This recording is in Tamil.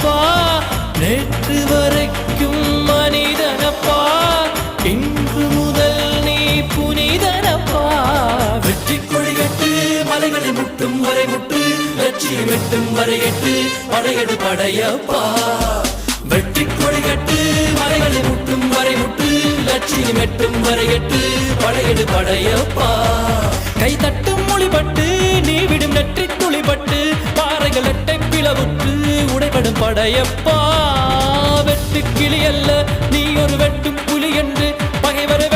மனிதனப்பா, நேற்று வரைக்கும் மனிதனப்பா, இன்று முதல் நீ புனிதனப்பா. வெற்றி கொடிகட்டு மலைகளை முட்டும் வரை முட்டு, லட்சியம் எட்டும் வரை எட்டு, படையெடு படையப்பா. வெற்றி கொடிகட்டு மலைகளை முட்டும் வரை முட்டு, லட்சியம் எட்டும் வரை எட்டு, படையெடு படையப்பா. கை தட்டும் மொழிபட்டு நீ விடும் நெற்றி துளிபட்டு, பாறைகள் எட்டை பிளவுற்று உடைபடும் படையப்பா. வெட்டு கிளி அல்ல நீ ஒரு வெட்டும் புலி என்று பகைவரை